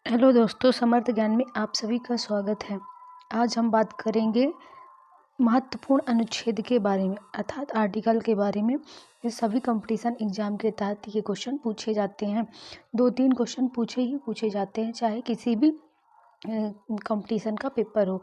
Hello दोस्तों, समर्थ ज्ञान में आप सभी का स्वागत है। आज हम बात करेंगे महत्वपूर्ण अनुच्छेद के बारे में अर्थात आर्टिकल के बारे में। ये सभी कंपटीशन एग्जाम के तहत ये क्वेश्चन पूछे जाते हैं। 2-3 क्वेश्चन पूछे जाते हैं, चाहे किसी भी कंपटीशन का पेपर हो।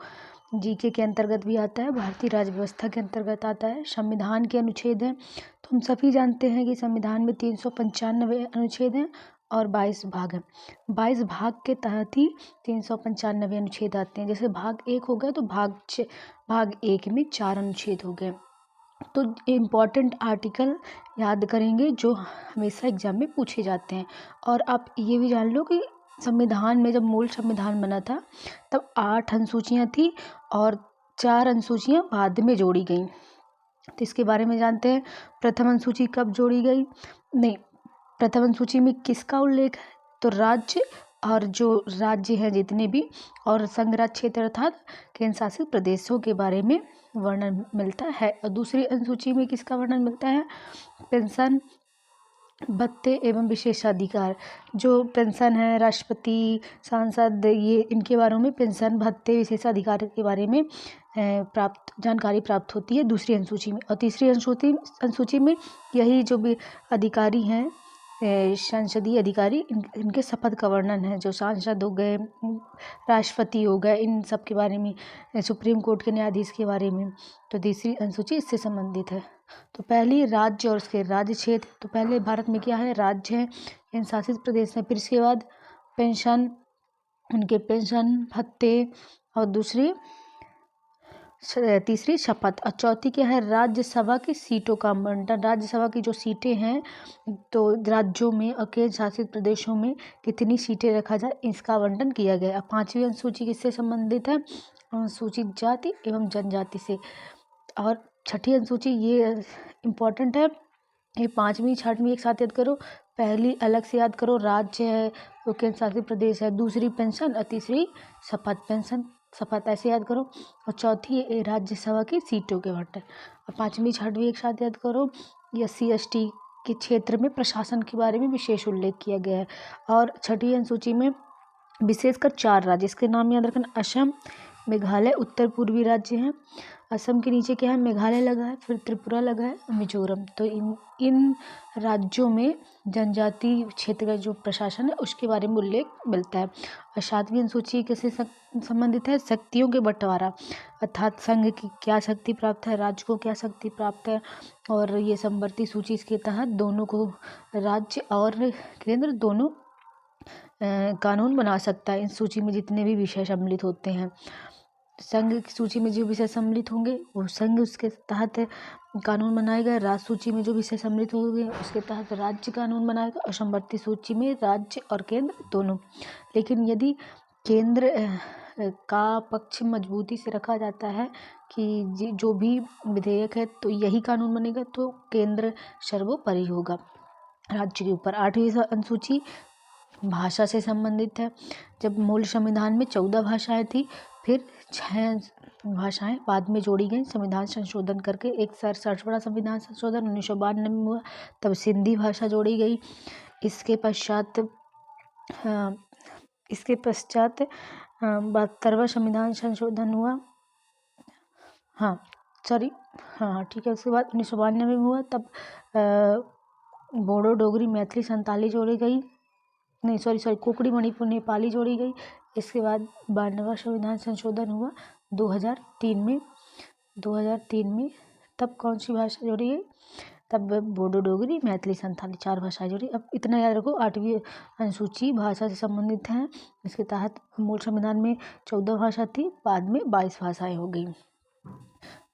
जीके के अंतर्गत भी आता है, भारतीय राज्य व्यवस्था के अंतर्गत आता है, संविधान के अनुच्छेद हैं। तो हम सभी जानते हैं कि संविधान में 395 अनुच्छेद हैं और 22 भाग हैं। 22 भाग के तहत ही 395 अनुच्छेद आते हैं। जैसे भाग 1 हो गया तो भाग 1 में 4 अनुच्छेद हो गए। तो इम्पॉर्टेंट आर्टिकल याद करेंगे जो हमेशा एग्जाम में पूछे जाते हैं। और आप ये भी जान लो कि संविधान में जब मूल संविधान बना था तब 8 अनुसूचियाँ थी और 4 अनुसूचियाँ बाद में जोड़ी गई। तो इसके बारे में जानते हैं। प्रथम अनुसूची कब जोड़ी गई? नहीं, प्रथम अनुसूची में किसका उल्लेख है? तो राज्य और जो राज्य हैं जितने भी और संघ राज्य क्षेत्र अर्थात केंद्र शासित प्रदेशों के बारे में वर्णन मिलता है। और दूसरी अनुसूची में किसका वर्णन मिलता है? पेंशन, भत्ते एवं विशेषाधिकार। जो पेंशन है, राष्ट्रपति, सांसद, ये इनके बारे में पेंशन, भत्ते, विशेषाधिकार के बारे में जानकारी प्राप्त होती है दूसरी अनुसूची में। और तीसरी अनुसूची में यही जो भी अधिकारी हैं, संसदीय अधिकारी, इनके शपथ का वर्णन है। जो सांसद हो गए, राष्ट्रपति हो गए, इन सब के बारे में, सुप्रीम कोर्ट के न्यायाधीश के बारे में। तो तीसरी अनुसूची इससे संबंधित है। तो पहली राज्य और उसके राज्य क्षेत्र। तो पहले भारत में क्या है? राज्य है, केंद्र शासित प्रदेश है। फिर इसके बाद पेंशन, उनके पेंशन, भत्ते, और तीसरी शपथ। और चौथी क्या है? राज्यसभा की सीटों का आवंटन। राज्यसभा की जो सीटें हैं, तो राज्यों में और केंद्र शासित प्रदेशों में कितनी सीटें रखा जाए, इसका आवंटन किया गया। अब पांचवी अनुसूची किससे संबंधित है? अनुसूचित जाति एवं जनजाति से। और छठी अनुसूची ये इम्पोर्टेंट है। ये पांचवी छठवीं एक साथ याद करो। पहली अलग से याद करो, राज्य है, तो केंद्र शासित प्रदेश है। दूसरी पेंशन और तीसरी शपथ, पेंशन शपथ, ऐसे याद करो। और चौथी राज्यसभा की सीटों के आवंटन। और पांचवी छठवीं एक साथ याद करो। SC/ST के क्षेत्र में प्रशासन के बारे में विशेष उल्लेख किया गया है। और छठी अनुसूची में विशेषकर 4 राज्य, इसके नाम याद रखना: असम, मेघालय, उत्तर पूर्वी राज्य हैं। असम के नीचे क्या है? मेघालय लगा है, फिर त्रिपुरा लगा है, मिजोरम। तो इन राज्यों में जनजाति क्षेत्र का जो प्रशासन है उसके बारे में उल्लेख मिलता है। और 7वीं अनुसूची किससे संबंधित है? शक्तियों के बंटवारा, अर्थात संघ की क्या शक्ति प्राप्त है, राज्य को क्या शक्ति प्राप्त है। और ये समवर्ती सूची, इसके तहत दोनों को, राज्य और केंद्र दोनों, कानून बना सकता है। इस सूची में जितने भी विषय सम्मिलित होते हैं, संघ की सूची में जो विषय सम्मिलित होंगे वो संघ, उसके तहत कानून बनाएगा। राज्य सूची में जो विषय सम्मिलित होंगे उसके तहत राज्य कानून बनाएगा। और समवर्ती सूची में राज्य और केंद्र दोनों। लेकिन यदि केंद्र का पक्ष मजबूती से रखा जाता है कि जो भी विधेयक है तो यही कानून बनेगा, तो केंद्र सर्वोपरि होगा राज्य के ऊपर। 8वीं अनुसूची भाषा से संबंधित है। जब मूल संविधान में 14 भाषाएं थी, फिर 6 भाषाएं बाद में जोड़ी गई संविधान संशोधन करके। एक 67वां संविधान संशोधन 1992 में हुआ, तब सिंधी भाषा जोड़ी गई। इसके पश्चात 72वां संविधान संशोधन हुआ। ठीक है। उसके बाद 1992 में हुआ, तब बोडो, डोगरी, मैथिली, संताली जोड़ी गई। नहीं, सॉरी, कुकड़ी, मणिपुर, नेपाली जोड़ी गई। इसके बाद 92वां संविधान संशोधन हुआ 2003 में। तब कौन सी भाषा जोड़ी गई? तब बोडो, डोगरी, मैथिली, संताली 4 भाषाएं जोड़ी। अब इतना याद रखो, 8वीं अनुसूची भाषा से संबंधित है। इसके तहत मूल संविधान में 14 भाषा थी, बाद में 22 भाषाएं हो गई।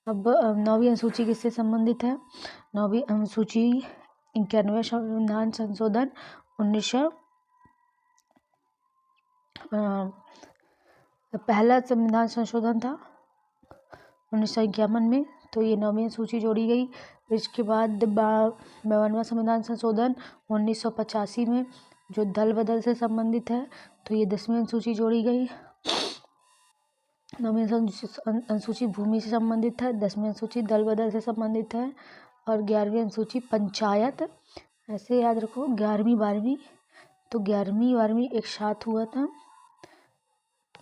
अब 9वीं अनुसूची किससे संबंधित है? 9वीं अनुसूची 91वें संविधान संशोधन 1900 पहला संविधान संशोधन था 1951 में, तो ये 9वीं सूची जोड़ी गई। फिर इसके बाद 52वां संविधान संशोधन 1985 में, जो दल बदल से संबंधित है, तो ये 10वीं अनुसूची जोड़ी गई। 9वीं अनुसूची भूमि से संबंधित है, 10वीं अनुसूची दल बदल से संबंधित है। और 11वीं अनुसूची पंचायत, ऐसे याद रखो। 11वीं 12वीं, तो 11वीं 12वीं एक साथ हुआ था।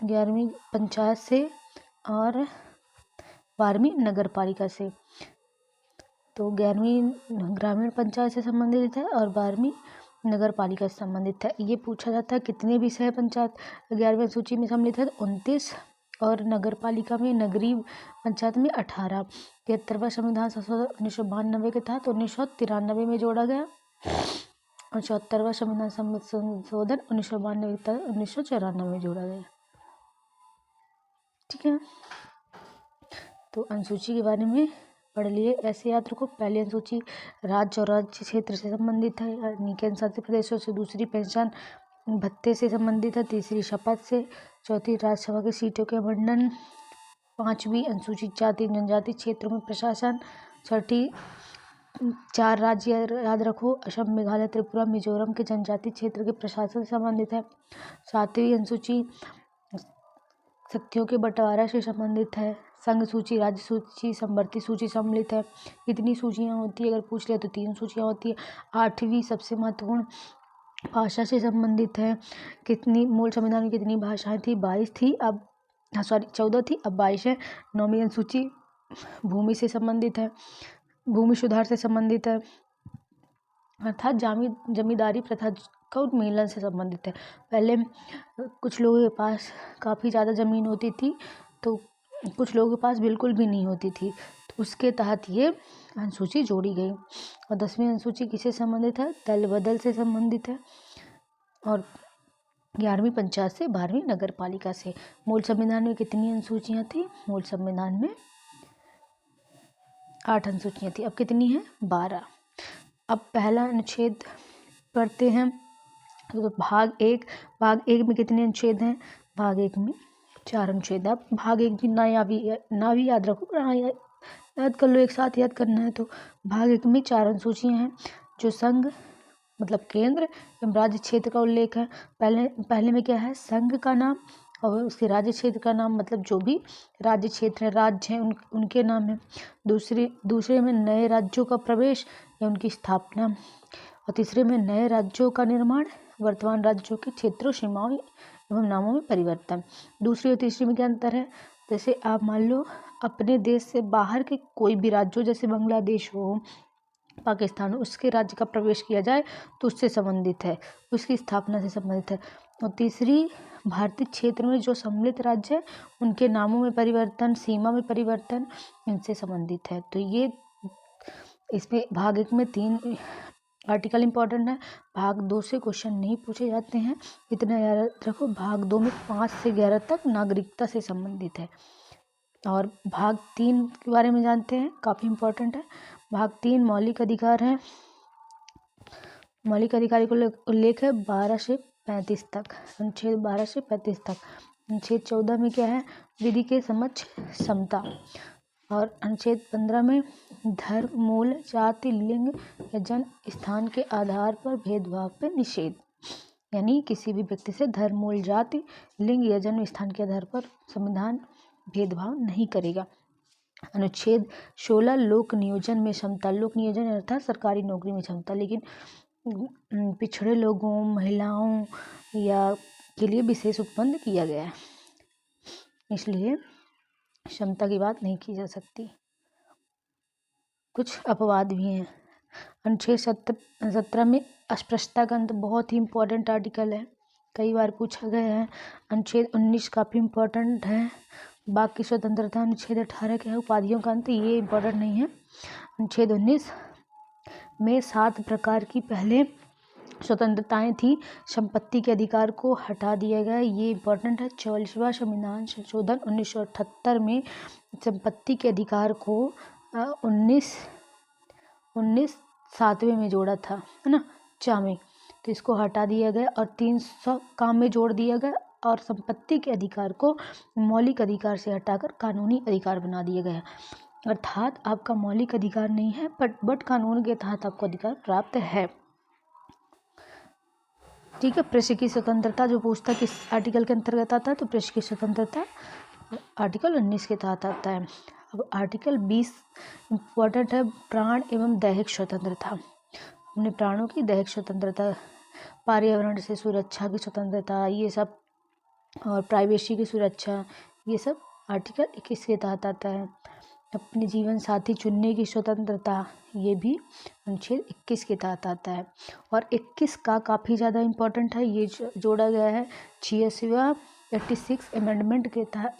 11वीं पंचायत से और 12वीं नगर पालिका से। तो 11वीं ग्रामीण पंचायत से संबंधित है और 12वीं नगर पालिका से संबंधित है। ये पूछा जाता है कितने विषय पंचायत 11वीं सूची में सम्मिलित है, तो 29, और नगर पालिका में नगरीय पंचायत में 18। 73वां संविधान संशोधन 1992 के तहत 1993 में जोड़ा गया और 74वां संविधान संशोधन 1992 के तहत 1994 में जोड़ा गया। ठीक है, तो अनुसूची के बारे में पढ़ लिए। ऐसे याद रखो, पहली अनुसूची राज्य और राज्य क्षेत्र से संबंधित है, यानी केंद्र शासित प्रदेशों से। दूसरी पेंशन भत्ते से संबंधित है। तीसरी शपथ से। चौथी राज्यसभा की सीटों के आवंटन। पांचवी अनुसूचित जाति जनजाति क्षेत्रों में प्रशासन। छठी 4 राज्य याद रखो, असम, मेघालय, त्रिपुरा, मिजोरम के जनजाति क्षेत्र के प्रशासन से संबंधित है। सातवीं अनुसूची शक्तियों के बंटवारा से संबंधित है। संघ सूची, राज्य सूची, समवर्ती सूची सम्मिलित है। कितनी सूचियां होती है अगर पूछ ले तो 3 सूचियां होती है। 8वीं सबसे महत्वपूर्ण भाषा से संबंधित है। कितनी मूल संविधान में कितनी भाषाएं थी? 22 थी, अब 14 थी, अब 22 है। 9वीं अनुसूची भूमि से संबंधित है, भूमि सुधार से संबंधित है, अर्थात जमींदारी प्रथा का उन्मूलन से संबंधित है। पहले कुछ लोगों के पास काफ़ी ज़्यादा ज़मीन होती थी, तो कुछ लोगों के पास बिल्कुल भी नहीं होती थी, तो उसके तहत ये अनुसूची जोड़ी गई। और 10वीं अनुसूची किससे संबंधित है? दल बदल से संबंधित है। और 11वीं पंचायत से, 12वीं नगर पालिका से। मूल संविधान में कितनी अनुसूचियाँ थी? मूल संविधान में 8 अनुसूचियाँ थी, अब कितनी है? 12। अब पहला अनुच्छेद पढ़ते हैं। तो भाग एक में कितने अनुच्छेद हैं? भाग 1 में 4 अनुच्छेद। अब भाग 1 भी ना भी याद रखो, याद कर लो, एक साथ याद करना है। तो भाग 1 में 4 अनुसूचियाँ हैं, जो संघ मतलब केंद्र एवं राज्य क्षेत्र का उल्लेख है। पहले में क्या है? संघ का नाम और उसके राज्य क्षेत्र का नाम, मतलब जो भी राज्य क्षेत्र है, राज्य हैं, उनके नाम है। दूसरे में नए राज्यों का प्रवेश या उनकी स्थापना। और तीसरे में नए राज्यों का निर्माण, वर्तमान राज्यों के क्षेत्रों, सीमाओं एवं नामों में परिवर्तन। दूसरी और तीसरी में क्या अंतर है? जैसे आप मान लो अपने देश से बाहर के कोई भी राज्यों, जैसे बांग्लादेश हो, पाकिस्तान हो, उसके राज्य का प्रवेश किया जाए तो उससे संबंधित है, उसकी स्थापना से संबंधित है। और तीसरी भारतीय क्षेत्र में जो सम्मिलित राज्य है उनके नामों में परिवर्तन, सीमा में परिवर्तन, इनसे संबंधित है। तो ये इसमें भाग 1 में 3 आर्टिकल इंपॉर्टेंट है। भाग 2 से क्वेश्चन नहीं पूछे जाते हैं, इतना याद रखो। भाग 2 में 5 से 11 तक नागरिकता से संबंधित है। और भाग 3 के बारे में जानते हैं, काफ़ी इंपॉर्टेंट है। भाग 3 मौलिक अधिकार है। मौलिक अधिकार को उल्लेख है 12 से 35 तक, अनुच्छेद 12 से 35 तक। अनुच्छेद 14 में क्या है? विधि के समक्ष समता। और अनुच्छेद 15 में धर्म, मूल, जाति, लिंग या जन्म स्थान के आधार पर भेदभाव पर निषेध, यानी किसी भी व्यक्ति से धर्म, मूल, जाति, लिंग या जन्म स्थान के आधार पर संविधान भेदभाव नहीं करेगा। अनुच्छेद 16 लोक नियोजन में क्षमता। लोक नियोजन अर्थात सरकारी नौकरी में क्षमता, लेकिन पिछड़े लोगों, महिलाओं या के लिए विशेष उत्पन्न किया गया है, इसलिए क्षमता की बात नहीं की जा सकती। कुछ अपवाद भी हैं। अनुच्छेद 17 में अस्पृश्यता का अंत, बहुत ही इम्पोर्टेंट आर्टिकल है, कई बार पूछा गया है। अनुच्छेद 19 काफ़ी इम्पोर्टेंट है। वाक की स्वतंत्रता। अनुच्छेद 18 क्या है? उपाधियों का अंत, ये इम्पोर्टेंट नहीं है। अनुच्छेद 19 में 7 प्रकार की पहले स्वतंत्रताएं थी, संपत्ति के अधिकार को हटा दिया गया, ये इम्पोर्टेंट है। 44वां संविधान संशोधन 1978 में संपत्ति के अधिकार को 19 7वें में जोड़ा था, है ना, चावें, तो इसको हटा दिया गया और 300 काम में जोड़ दिया गया और संपत्ति के अधिकार को मौलिक अधिकार से हटाकर कानूनी अधिकार बना दिया गया। अर्थात आपका मौलिक अधिकार नहीं है, बट कानून के तहत आपको अधिकार प्राप्त है। ठीक है। प्रेस की स्वतंत्रता जो पूछता किस आर्टिकल के अंतर्गत आता है, तो प्रेस की स्वतंत्रता आर्टिकल 19 के तहत आता है। अब आर्टिकल 20 इम्पोर्टेंट है, प्राण एवं दैहिक स्वतंत्रता। अपने प्राणों की दैहिक स्वतंत्रता, पर्यावरण से सुरक्षा की स्वतंत्रता, ये सब और प्राइवेसी की सुरक्षा, ये सब आर्टिकल 21 के तहत आता है। अपने जीवन साथी चुनने की स्वतंत्रता, ये भी अनुच्छेद 21 के तहत आता है। और 21 का काफ़ी ज़्यादा इम्पोर्टेंट है, ये जोड़ा गया है 86वां 86 अमेंडमेंट के तहत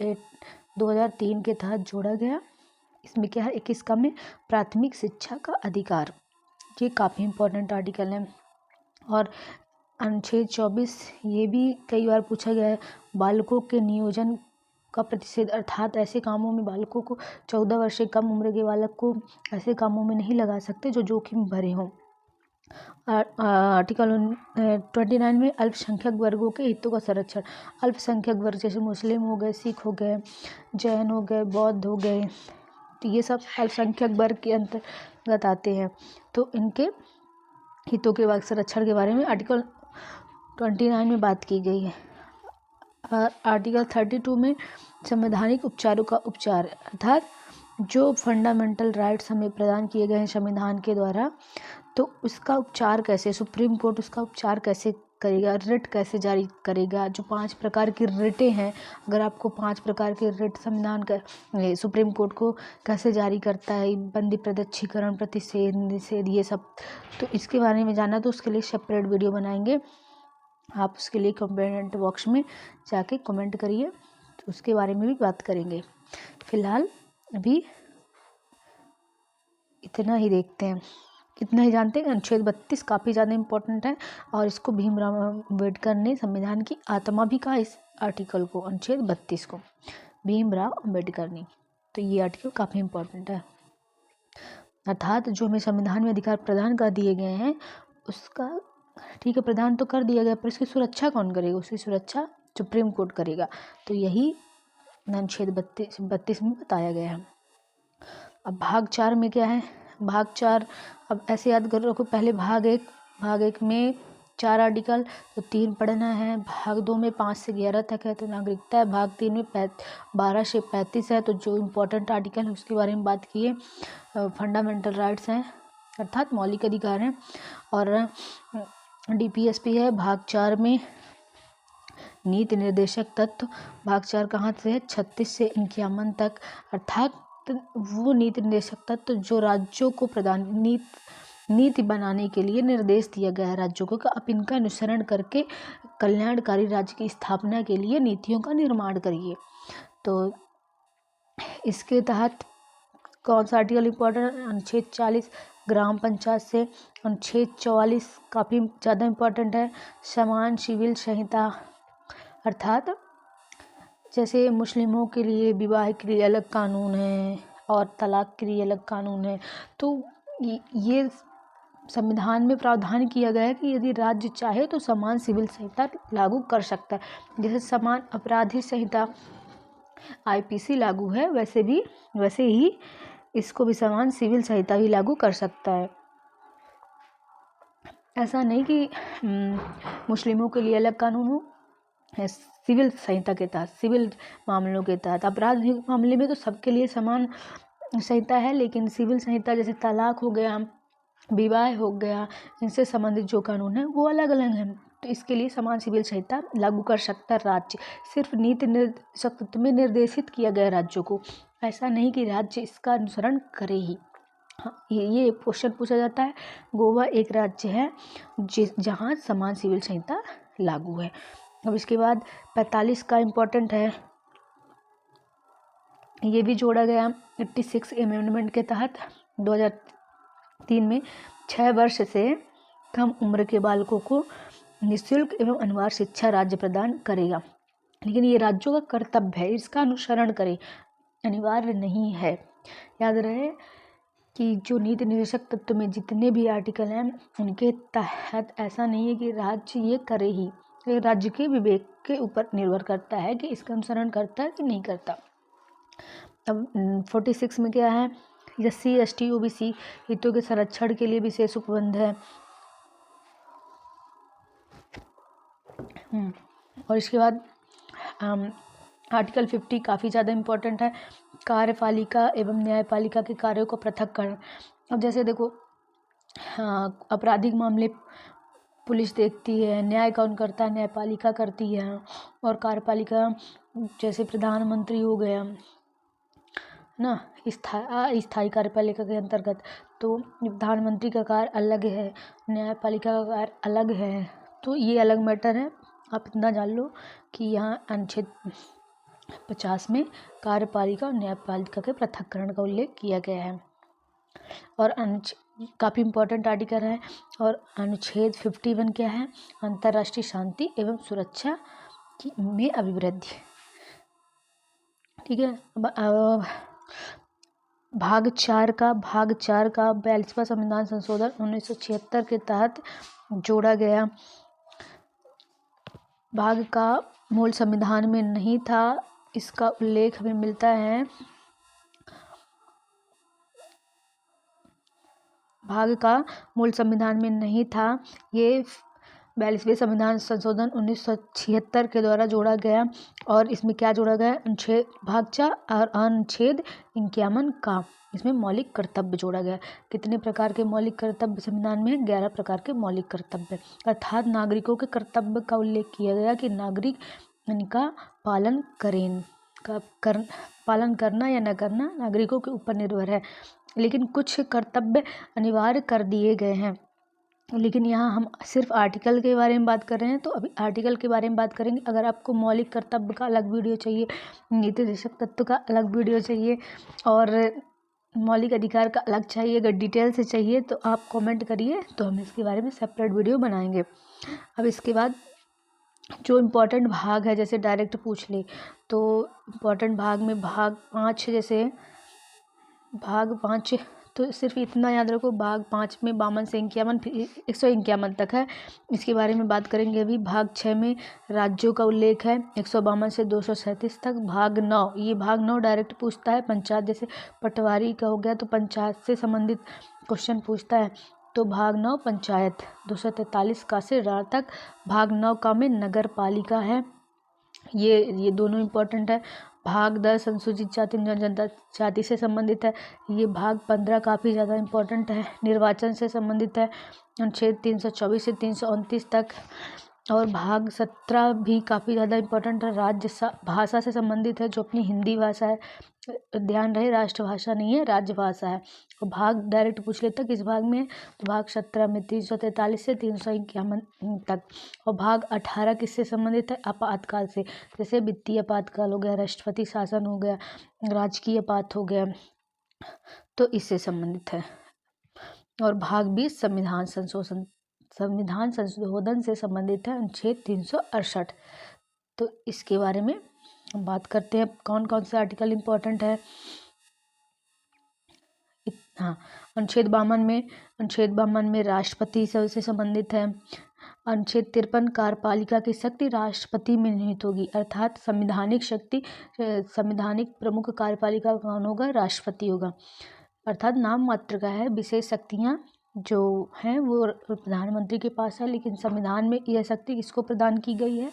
2003 के तहत जोड़ा गया। इसमें क्या है, 21 का में प्राथमिक शिक्षा का अधिकार, ये काफ़ी इम्पोर्टेंट आर्टिकल है। और अनुच्छेद 24, ये भी कई बार पूछा गया है, बालकों के नियोजन का प्रतिषेध, अर्थात ऐसे कामों में बालकों को 14 वर्ष से कम उम्र के बालक को ऐसे कामों में नहीं लगा सकते जो जोखिम भरे हों। आर्टिकल 29 में अल्पसंख्यक वर्गों के हितों का संरक्षण, अल्पसंख्यक वर्ग जैसे मुस्लिम हो गए, सिख हो गए, जैन हो गए, बौद्ध हो गए, तो ये सब अल्पसंख्यक वर्ग के अंतर्गत आते हैं। तो इनके हितों के संरक्षण के बारे में आर्टिकल 29 में बात की गई है। आर्टिकल 32 में संवैधानिक उपचारों का उपचार, अर्थात जो फंडामेंटल राइट्स हमें प्रदान किए गए हैं संविधान के द्वारा, तो उसका उपचार कैसे, सुप्रीम कोर्ट उसका उपचार कैसे करेगा, रिट कैसे जारी करेगा। जो 5 प्रकार की रिटें हैं, अगर आपको 5 प्रकार के रिट संविधान का सुप्रीम कोर्ट को कैसे जारी करता है, बंदी, प्रत्यक्षीकरण, प्रतिषेध, निषेध, ये सब, तो इसके बारे में जानना तो उसके लिए सेपरेट वीडियो बनाएंगे। आप उसके लिए कमेंट बॉक्स में जाके कमेंट करिए, तो उसके बारे में भी बात करेंगे। फिलहाल अभी इतना ही देखते हैं, इतना ही जानते हैं। अनुच्छेद 32 काफ़ी ज़्यादा इम्पोर्टेंट है, और इसको भीमराव अम्बेडकर ने संविधान की आत्मा भी कहा इस आर्टिकल को, अनुच्छेद 32 को, भीमराव अम्बेडकर ने। तो ये आर्टिकल काफ़ी इम्पोर्टेंट है, अर्थात जो हमें संविधान में अधिकार प्रदान कर दिए गए हैं, उसका ठीक है प्रदान तो कर दिया गया, पर इसकी सुरक्षा कौन करेगा, उसकी सुरक्षा सुप्रीम कोर्ट करेगा। तो यही अनुच्छेद 32 में बताया गया है। अब भाग 4 में क्या है, भाग 4, अब ऐसे याद कर रखो, पहले भाग 1 में 4 आर्टिकल, तो 3 पढ़ना है। भाग 2 में 5 से 11 तक है, तो नागरिकता है। भाग 3 में 12 से 35 है, तो जो इम्पोर्टेंट आर्टिकल है उसके बारे में बात किए, फंडामेंटल राइट्स हैं, अर्थात मौलिक अधिकार हैं। और DPSP है। भाग 4 में नीति निर्देशक तत्व, भाग 4 कहाँ से है, 36 से 51 तक, अर्थात वो नीति निर्देशक तत्व जो राज्यों को प्रदान नीति बनाने के लिए निर्देश दिया गया है राज्यों को, आप इनका अनुसरण करके कल्याणकारी राज्य की स्थापना के लिए नीतियों का निर्माण करिए। तो इसके तहत कौन सा आर्टिकल इम्पोर्टेंट, अनुच्छेद 40 ग्राम पंचायत से, अनुच्छेद 44 काफ़ी ज़्यादा इम्पोर्टेंट है, समान सिविल संहिता, अर्थात जैसे मुस्लिमों के लिए विवाह के लिए अलग कानून है और तलाक के लिए अलग कानून है, तो ये संविधान में प्रावधान किया गया है कि यदि राज्य चाहे तो समान सिविल संहिता लागू कर सकता है। जैसे समान अपराधी संहिता IPC लागू है, वैसे ही इसको भी समान सिविल संहिता भी लागू कर सकता है। ऐसा नहीं कि मुस्लिमों के लिए अलग कानून हो, सिविल संहिता के तहत, सिविल मामलों के तहत। आपराधिक मामले में तो सबके लिए समान संहिता है, लेकिन सिविल संहिता जैसे तलाक हो गया, विवाह हो गया, इनसे संबंधित जो कानून है वो अलग अलग हैं। तो इसके लिए समान सिविल संहिता लागू कर सकता है राज्य, सिर्फ नीति निर्देशक तत्व में निर्देशित किया गया राज्यों को, ऐसा नहीं कि राज्य इसका अनुसरण करे ही। हाँ, ये क्वेश्चन पूछा जाता है। गोवा एक राज्य है जहाँ समान सिविल संहिता लागू है। अब इसके बाद 45 का इम्पोर्टेंट है, ये भी जोड़ा गया 86 अमेंडमेंट के तहत 2003 में। 6 वर्ष से कम उम्र के बालकों को निःशुल्क एवं अनिवार्य शिक्षा राज्य प्रदान करेगा, लेकिन ये राज्यों का कर्तव्य है, इसका अनुसरण करें, अनिवार्य नहीं है। याद रहे कि जो नीति निर्देशक तत्व में जितने भी आर्टिकल हैं उनके तहत ऐसा नहीं है कि राज्य ये करे ही, ये राज्य के विवेक के ऊपर निर्भर करता है कि इसका अनुसरण करता है कि नहीं करता। अब 46 में क्या है, SC ST OBC हितों के संरक्षण के लिए विशेष उपबंध है। और इसके बाद आर्टिकल 50 काफ़ी ज़्यादा इम्पोर्टेंट है, कार्यपालिका एवं न्यायपालिका के कार्यों को पृथक करना। अब जैसे देखो, आपराधिक मामले पुलिस देखती है, न्याय कौन करता है, न्यायपालिका करती है, और कार्यपालिका जैसे प्रधानमंत्री हो गया ना, स्थायी कार्यपालिका के अंतर्गत। तो प्रधानमंत्री का कार्य अलग है, न्यायपालिका का कार्य अलग है, तो ये अलग मैटर है। आप इतना जान लो कि यहाँ अनुच्छेद 50 में कार्यपालिका और न्यायपालिका के पृथक्करण का उल्लेख किया गया है, और काफ़ी इम्पोर्टेंट आर्टिकल है। और अनुच्छेद 51 क्या है, अंतर्राष्ट्रीय शांति एवं सुरक्षा में अभिवृद्धि। ठीक है। भाग 4 का 42वां संविधान संशोधन 1976 के तहत जोड़ा गया। भाग का मूल संविधान में नहीं था, इसका उल्लेख हमें मिलता है भाग का मूल संविधान में नहीं था। ये 42वें संविधान संशोधन 1976 के द्वारा जोड़ा गया, और इसमें क्या जोड़ा गया, अनुच्छेद भाग 4 और अनुच्छेद 51 का, इसमें मौलिक कर्तव्य जोड़ा गया। कितने प्रकार के मौलिक कर्तव्य संविधान में? 11 प्रकार के मौलिक कर्तव्य, अर्थात नागरिकों के कर्तव्य का उल्लेख किया गया कि नागरिक इनका पालन करें। पालन करना या न करना नागरिकों के ऊपर निर्भर है, लेकिन कुछ कर्तव्य अनिवार्य कर दिए गए हैं। लेकिन यहाँ हम सिर्फ आर्टिकल के बारे में बात कर रहे हैं, तो अभी आर्टिकल के बारे में बात करेंगे। अगर आपको मौलिक कर्तव्य का अलग वीडियो चाहिए, नीति निर्देशक तत्व का अलग वीडियो चाहिए, और मौलिक अधिकार का अलग चाहिए, अगर डिटेल से चाहिए तो आप कमेंट करिए, तो हम इसके बारे में सेपरेट वीडियो बनाएंगे। अब इसके बाद जो इम्पोर्टेंट भाग है, जैसे डायरेक्ट पूछ ले तो इम्पोर्टेंट भाग में भाग 5, जैसे भाग 5, तो सिर्फ इतना याद रखो, भाग 5 में 52 से 51 फिर 151 तक है, इसके बारे में बात करेंगे अभी। भाग 6 में राज्यों का उल्लेख है 152 से 237 तक। भाग 9, ये भाग 9 डायरेक्ट पूछता है, पंचायत जैसे पटवारी का हो गया तो पंचायत से संबंधित क्वेश्चन पूछता है, तो भाग 9 पंचायत 243 का से रा तक। भाग 9 का में नगर पालिका है, ये दोनों इम्पोर्टेंट है। भाग 10 अनुसूचित जाति जनजाति से संबंधित है। ये भाग 15 काफ़ी ज़्यादा इम्पोर्टेंट है, निर्वाचन से संबंधित है, अनुच्छेद 324 से 329 तक। और भाग 17 भी काफ़ी ज़्यादा इम्पोर्टेंट है, भाषा से संबंधित है, जो अपनी हिंदी भाषा है, ध्यान रहे राष्ट्रभाषा नहीं है, राज्यभाषा है। और भाग डायरेक्ट पूछ लेता किस भाग में है, तो भाग 17 में 343 से 351 तक। और भाग 18 किससे संबंधित है, आपातकाल से, जैसे वित्तीय आपातकाल हो गया, राष्ट्रपति शासन हो गया, राजकीय आपात हो गया, तो इससे संबंधित है। और भाग 20 संविधान संशोधन से संबंधित है, अनुच्छेद 368। तो इसके बारे में हम बात करते हैं, कौन कौन से आर्टिकल इम्पोर्टेंट है। हाँ, अनुच्छेद 52 में राष्ट्रपति से संबंधित है। अनुच्छेद 53 कार्यपालिका की शक्ति राष्ट्रपति में निहित होगी, अर्थात संवैधानिक शक्ति, संवैधानिक प्रमुख कार्यपालिका कौन होगा, राष्ट्रपति होगा, अर्थात नाम मात्र का है। विशेष शक्तियाँ जो हैं वो प्रधानमंत्री के पास है, लेकिन संविधान में यह शक्ति किसको प्रदान की गई है,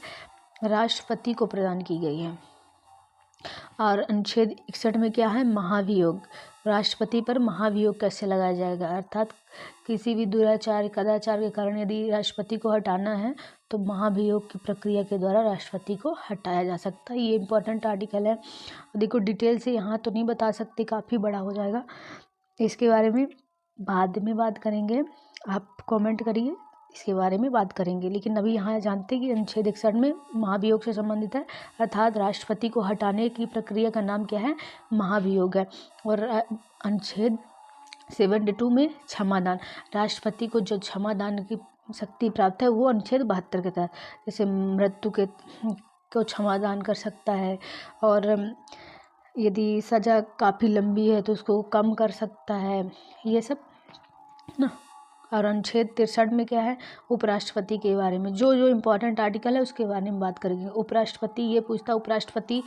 राष्ट्रपति को प्रदान की गई है। और अनुच्छेद 61 में क्या है, महाभियोग, राष्ट्रपति पर महाभियोग कैसे लगाया जाएगा, अर्थात किसी भी दुराचार कदाचार के कारण यदि राष्ट्रपति को हटाना है तो महाभियोग की प्रक्रिया के द्वारा राष्ट्रपति को हटाया जा सकता है। ये इम्पोर्टेंट आर्टिकल है। देखो डिटेल से यहाँ तो नहीं बता सकते, काफ़ी बड़ा हो जाएगा, इसके बारे में बाद में बात करेंगे, आप कमेंट करिए, इसके बारे में बात करेंगे। लेकिन अभी यहाँ जानते हैं कि अनुच्छेद 61 में महाभियोग से संबंधित है, अर्थात राष्ट्रपति को हटाने की प्रक्रिया का नाम क्या है, महाभियोग है। और अनुच्छेद 72 में क्षमादान, राष्ट्रपति को जो क्षमादान की शक्ति प्राप्त है वो अनुच्छेद 72 के तहत, जैसे मृत्यु को क्षमादान कर सकता है, और यदि सज़ा काफ़ी लंबी है तो उसको कम कर सकता है, ये सब ना। और अनुच्छेद 63 में क्या है, उपराष्ट्रपति के बारे में, जो जो इम्पोर्टेंट आर्टिकल है उसके बारे में बात करेंगे। उपराष्ट्रपति ये पूछता है, उपराष्ट्रपति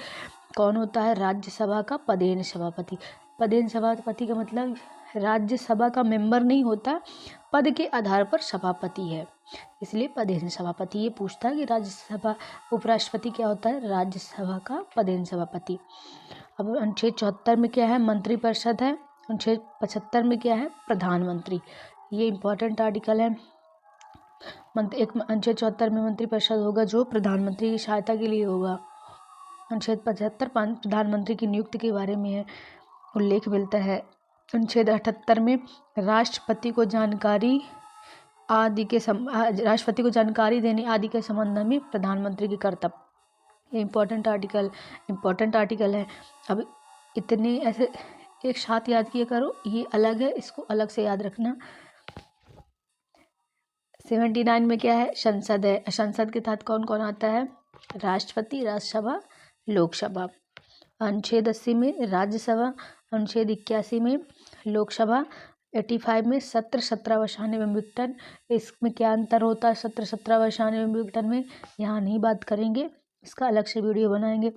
कौन होता है, राज्यसभा का पदेन सभापति। पदेन सभापति का मतलब राज्यसभा का मेंबर नहीं होता, पद के आधार पर सभापति है, इसलिए पदेन सभापति। ये पूछता है कि राज्यसभा उपराष्ट्रपति क्या होता है, राज्यसभा का पदेन सभापति। अब अनुच्छेद 74 में क्या है, मंत्रिपरिषद है। अनुच्छेद 75 में क्या है, प्रधानमंत्री। ये इम्पोर्टेंट आर्टिकल है। अनुच्छेद 74 में मंत्रिपरिषद होगा जो प्रधानमंत्री की सहायता के लिए होगा। अनुच्छेद 75 प्रधानमंत्री की नियुक्ति के बारे में है, उल्लेख मिलता है। अनुच्छेद 78 में राष्ट्रपति को जानकारी देने आदि के संबंध में प्रधानमंत्री के कर्तव्य। ये इम्पोर्टेंट आर्टिकल है। अब इतने ऐसे एक साथ याद किया करो, ये अलग है, इसको अलग से याद रखना। 79 में क्या है? संसद है। संसद के तहत कौन कौन आता है? राष्ट्रपति, राज्यसभा, लोकसभा। अनुच्छेद 80 में राज्यसभा, अनुच्छेद 81 में लोकसभा, 85 में सत्र 17 एवं विघटन। इसमें क्या अंतर होता है सत्र 17 एवं विघटन में? यहाँ नहीं बात करेंगे, इसका अलग से वीडियो बनाएंगे।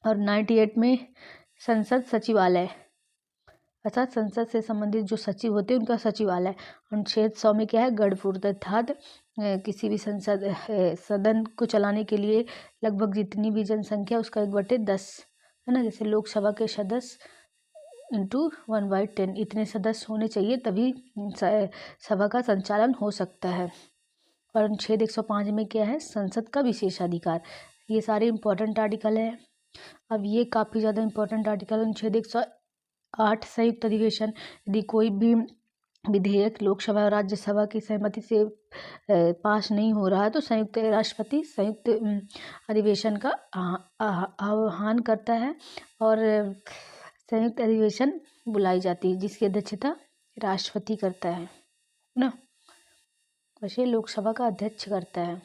और 98 में संसद सचिवालय, अर्थात संसद से संबंधित जो सचिव होते हैं उनका सचिवालय। अनुच्छेद 100 में क्या है? गणपूर्त, अर्थात किसी भी सदन को चलाने के लिए लगभग जितनी भी जनसंख्या उसका 1/10 है ना, जैसे लोकसभा के सदस्य इंटू 1/10 इतने सदस्य होने चाहिए, तभी सभा का संचालन हो सकता है। और अनुच्छेद 105 में क्या है? संसद का विशेषाधिकार। ये सारे इम्पोर्टेंट आर्टिकल है। अब ये काफ़ी ज़्यादा इम्पोर्टेंट आर्टिकल। अनुच्छेद 108 संयुक्त अधिवेशन, यदि कोई भी विधेयक लोकसभा और राज्यसभा की सहमति से पास नहीं हो रहा है तो संयुक्त राष्ट्रपति संयुक्त अधिवेशन का आह्वान करता है और संयुक्त अधिवेशन बुलाई जाती है, जिसकी अध्यक्षता राष्ट्रपति करता है ना। वैसे लोकसभा का अध्यक्ष करता है,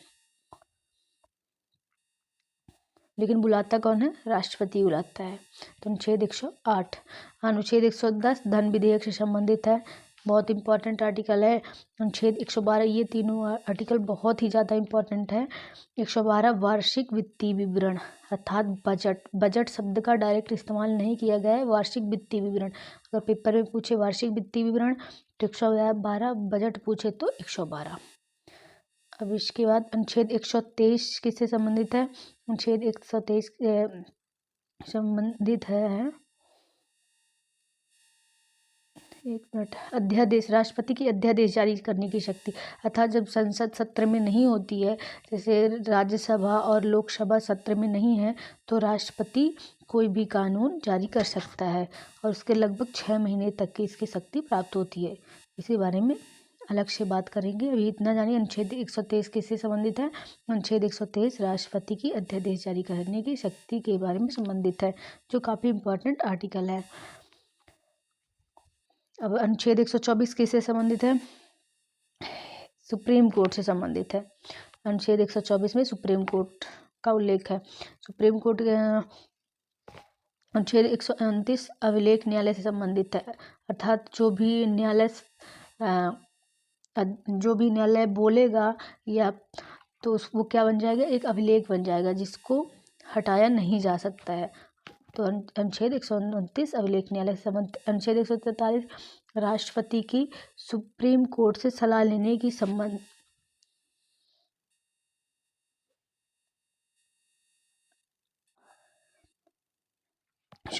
लेकिन बुलाता कौन है? राष्ट्रपति बुलाता है। तो अनुच्छेद 108। अनुच्छेद 110 धन विधेयक से संबंधित है, बहुत इंपॉर्टेंट आर्टिकल है। अनुच्छेद 112, ये तीनों आर्टिकल बहुत ही ज़्यादा इंपॉर्टेंट है। 112 वार्षिक वित्तीय विवरण, अर्थात बजट शब्द का डायरेक्ट इस्तेमाल नहीं किया गया है, वार्षिक वित्तीय विवरण। अगर पेपर में पूछे वार्षिक वित्तीय विवरण तो 112, बजट पूछे तो 112। अब इसके बाद अनुच्छेद 123 किससे संबंधित है? अनुच्छेद 123 संबंधित है, एक मिनट, अध्यादेश, राष्ट्रपति की अध्यादेश जारी करने की शक्ति। अर्थात जब संसद सत्र में नहीं होती है, जैसे राज्यसभा और लोकसभा सत्र में नहीं है, तो राष्ट्रपति कोई भी कानून जारी कर सकता है और उसके लगभग 6 महीने तक की इसकी शक्ति प्राप्त होती है। इसी बारे में अलग से बात करेंगे, अभी इतना जानिए। अनुच्छेद 123 किससे संबंधित है? अनुच्छेद 123 राष्ट्रपति की अध्यादेश जारी करने की शक्ति के बारे में संबंधित है, जो काफ़ी इंपॉर्टेंट आर्टिकल है। अब अनुच्छेद 124 किससे संबंधित है? सुप्रीम कोर्ट से संबंधित है। अनुच्छेद 124 में सुप्रीम कोर्ट का उल्लेख है। सुप्रीम कोर्ट अनुच्छेद 129 अभिलेख न्यायालय से संबंधित है, अर्थात जो भी न्यायालय बोलेगा या तो वो क्या बन जाएगा? एक अभिलेख बन जाएगा, जिसको हटाया नहीं जा सकता है। तो अनुच्छेद 129 अभिलेख न्यायालय से संबंधित। अनुच्छेद 143 राष्ट्रपति की सुप्रीम कोर्ट से सलाह लेने की संबंध।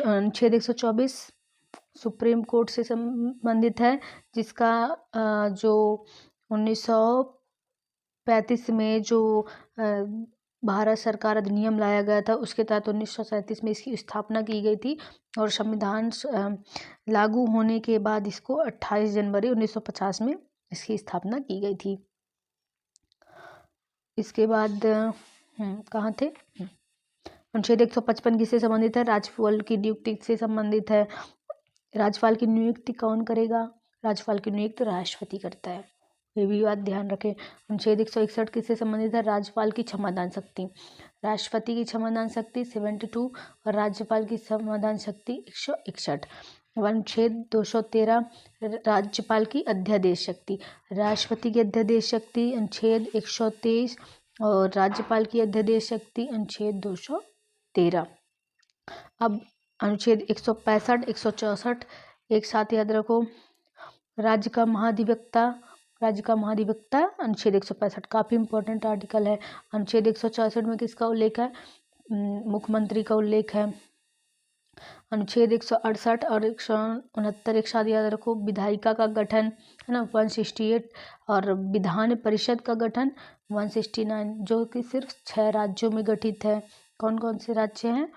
अनुच्छेद 124 सुप्रीम कोर्ट से संबंधित है, जिसका जो 1935 में जो भारत सरकार अधिनियम लाया गया था, उसके तहत 1937 में इसकी स्थापना की गई थी और संविधान लागू होने के बाद इसको 28 जनवरी 1950 में इसकी स्थापना की गई थी। इसके बाद कहाँ थे? अनुच्छेद 155 किससे संबंधित है? राज्यपाल की नियुक्ति से संबंधित है। राज्यपाल की नियुक्ति कौन करेगा? राज्यपाल की नियुक्ति राष्ट्रपति करता है, ये भी बात ध्यान रखें। अनुच्छेद 161 किससे संबंधित है? राज्यपाल की क्षमादान शक्ति। राष्ट्रपति की क्षमादान शक्ति 72 और राज्यपाल की क्षमादान शक्ति 161। अनुच्छेद 213 राज्यपाल की अध्यादेश शक्ति। राष्ट्रपति की अध्यादेश शक्ति अनुच्छेद 123 और राज्यपाल की अध्यादेश शक्ति अनुच्छेद 213। अब अनुच्छेद 165 164 एक साथ याद रखो। राज्य का महाधिवक्ता अनुच्छेद 165 काफ़ी इंपॉर्टेंट आर्टिकल है। अनुच्छेद 164 में किसका उल्लेख है? मुख्यमंत्री का उल्लेख है। अनुच्छेद 168 और 169 एक साथ याद रखो। विधायिका का गठन है ना 168 और विधान परिषद का गठन 169, जो कि सिर्फ 6 राज्यों में गठित है। कौन कौन से राज्य हैं?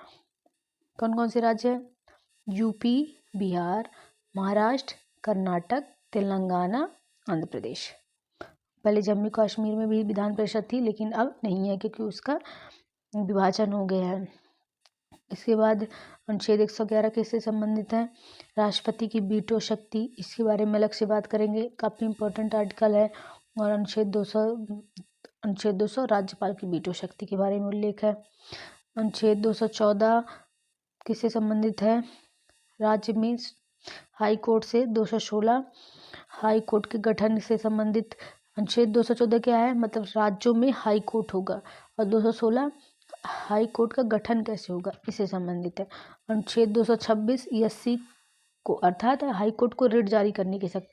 कौन कौन से राज्य हैं? यूपी, बिहार, महाराष्ट्र, कर्नाटक, तेलंगाना, आंध्र प्रदेश। पहले जम्मू कश्मीर में भी विधान परिषद थी, लेकिन अब नहीं है क्योंकि उसका विभाजन हो गया है। इसके बाद अनुच्छेद 111 किससे संबंधित है? राष्ट्रपति की वीटो शक्ति, इसके बारे में अलग से बात करेंगे, काफ़ी इंपॉर्टेंट आर्टिकल है। और अनुच्छेद 200 राज्यपाल की वीटो शक्ति के बारे में उल्लेख है। अनुच्छेद 214 किससे संबंधित है? राज्य में हाई कोर्ट से 216 हाई कोर्ट के गठन से संबंधित। अनुच्छेद 214 क्या है? मतलब राज्यों में हाई कोर्ट होगा। और 216 हाई कोर्ट का गठन कैसे होगा, इससे संबंधित है। अनुच्छेद 226 एससी को अर्थात हाई कोर्ट को रिट जारी करने की शक्ति,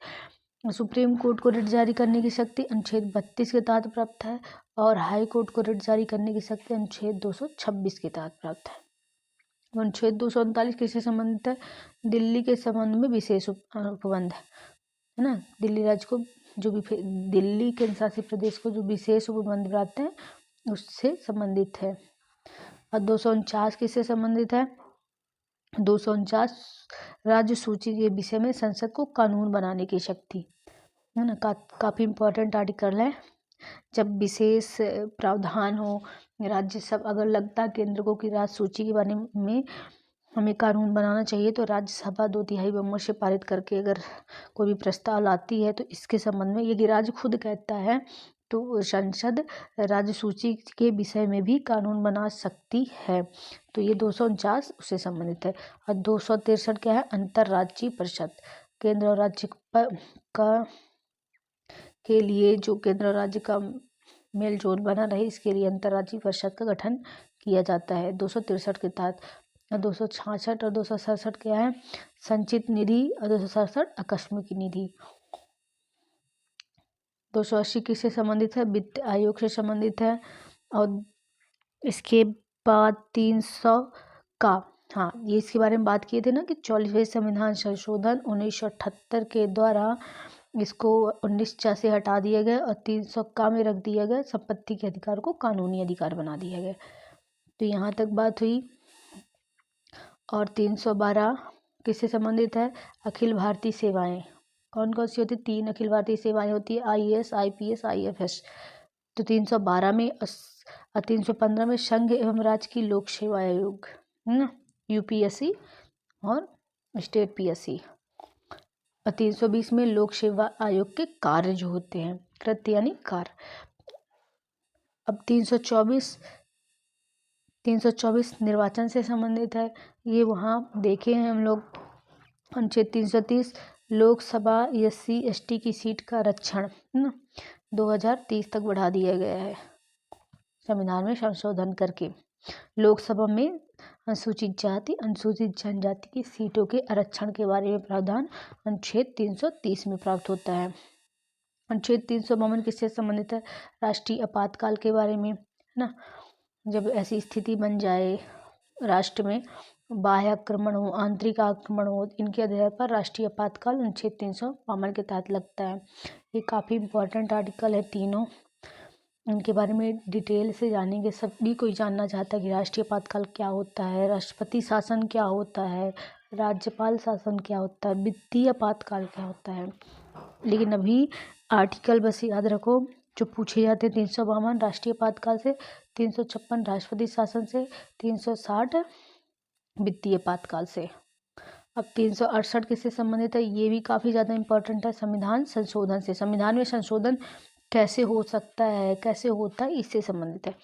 सुप्रीम कोर्ट को रिट जारी करने की शक्ति अनुच्छेद 32 के तहत प्राप्त है। और हाई कोर्ट को रिट जारी करने की शक्ति अनुच्छेद 226 के तहत प्राप्त है। अनुच्छेद 239 किससे संबंधित है? दिल्ली के संबंध में विशेष उपबंध है ना। दिल्ली राज्य को जो भी दिल्ली केंद्र शासित प्रदेश को जो विशेष उपबंध प्राप्त है उससे संबंधित है। और 249 किससे संबंधित है? 249 राज्य सूची के विषय में संसद को कानून बनाने की शक्ति है ना। काफ़ी इंपॉर्टेंट आर्टिकल है। जब विशेष प्रावधान हो, राज्य सब अगर लगता है केंद्र को कि राज्य सूची के बारे में हमें कानून बनाना चाहिए, तो राज्यसभा 2/3 बहुमत से पारित करके अगर कोई भी प्रस्ताव लाती है तो इसके संबंध में यदि राज्य खुद कहता है तो संसद राज्य सूची के विषय में भी कानून बना सकती है। तो ये 249 उससे संबंधित है। और 263 क्या है? अंतर्राज्यीय परिषद, केंद्र और राज्य का के लिए जो केंद्र और राज्य का मेल जोल बना रहे, इसके लिए अंतर्राज्यीय परिषद का गठन किया जाता है 263 के तहत। 266 और 267 क्या है? संचित निधि और 267 आकस्मिक निधि। 280 किससे संबंधित है? वित्त आयोग से संबंधित है। और इसके बाद 300 का, हाँ ये इसके बारे में बात किए थे ना कि 44वें संविधान संशोधन 1978 के द्वारा इसको 19 से हटा दिया गया और 300 का में रख दिया गया। संपत्ति के अधिकार को कानूनी अधिकार बना दिया गया। तो यहाँ तक बात हुई। और 312 किससे संबंधित है? अखिल भारतीय सेवाएं। कौन कौन सी होती? 3 अखिल भारतीय सेवाएं होती है, IAS, IPS, IFS। तो 312 में और 315 में संघ एवं राज्य की लोक सेवा आयोग है ना, UPSC और स्टेट PSC। और 320 में लोक सेवा आयोग के कार्य जो होते हैं, कृत्य यानी कार्य। अब 324 निर्वाचन से संबंधित है। ये वहाँ देखे हैं हम लोग। अनुच्छेद 330 लोकसभा SC ST की सीट का आरक्षण है ना 2030 तक बढ़ा दिया गया है संविधान में संशोधन करके। लोकसभा में अनुसूचित जाति अनुसूचित जनजाति की सीटों के आरक्षण के बारे में प्रावधान अनुच्छेद 330 में प्राप्त होता है। अनुच्छेद 352 किससे संबंधित है? राष्ट्रीय आपातकाल के बारे में है ना। जब ऐसी स्थिति बन जाए राष्ट्र में, बाह्य आक्रमण हो, आंतरिक आक्रमण हो, इनके आधार पर राष्ट्रीय आपातकाल अनुच्छेद 352 के तहत लगता है। ये काफ़ी इंपॉर्टेंट आर्टिकल है तीनों। इनके बारे में डिटेल से जानेंगे। सभी कोई जानना चाहता है कि राष्ट्रीय आपातकाल क्या होता है, राष्ट्रपति शासन क्या होता है, राज्यपाल शासन क्या होता है, वित्तीय आपातकाल क्या होता है। लेकिन अभी आर्टिकल बस याद रखो जो पूछे जाते हैं। 352 राष्ट्रीय आपातकाल से, 356 राष्ट्रपति शासन से, 360 वित्तीय आपातकाल से। अब 368 किससे संबंधित है? ये भी काफ़ी ज़्यादा इंपॉर्टेंट है। संविधान संशोधन से, संविधान में संशोधन कैसे हो सकता है, कैसे होता है, इससे संबंधित है।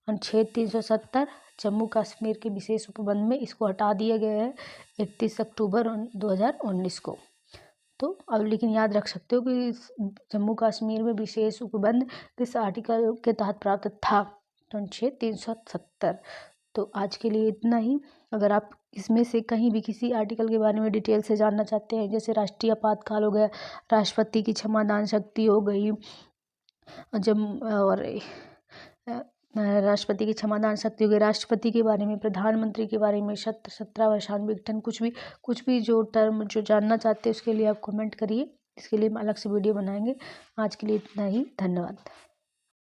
अनुच्छेद 370 जम्मू कश्मीर के विशेष उपबंध में इसको हटा दिया गया है 31 अक्टूबर 2019 को। तो अब लेकिन याद रख सकते हो कि जम्मू कश्मीर में विशेष उपबंध किस आर्टिकल के तहत प्राप्त था? तो अनुच्छेद 370। तो आज के लिए इतना ही। अगर आप इसमें से कहीं भी किसी आर्टिकल के बारे में डिटेल से जानना चाहते हैं, जैसे राष्ट्रीय आपातकाल हो गया, राष्ट्रपति की क्षमादान शक्ति हो गई, जब और राष्ट्रपति की क्षमादान शक्ति हो गई, राष्ट्रपति के बारे में, प्रधानमंत्री के बारे में, 17 वर्षांत विघटन, कुछ भी जो टर्म जो जानना चाहते हैं उसके लिए आप कमेंट करिए। इसके लिए हम अलग से वीडियो बनाएंगे। आज के लिए इतना ही, धन्यवाद।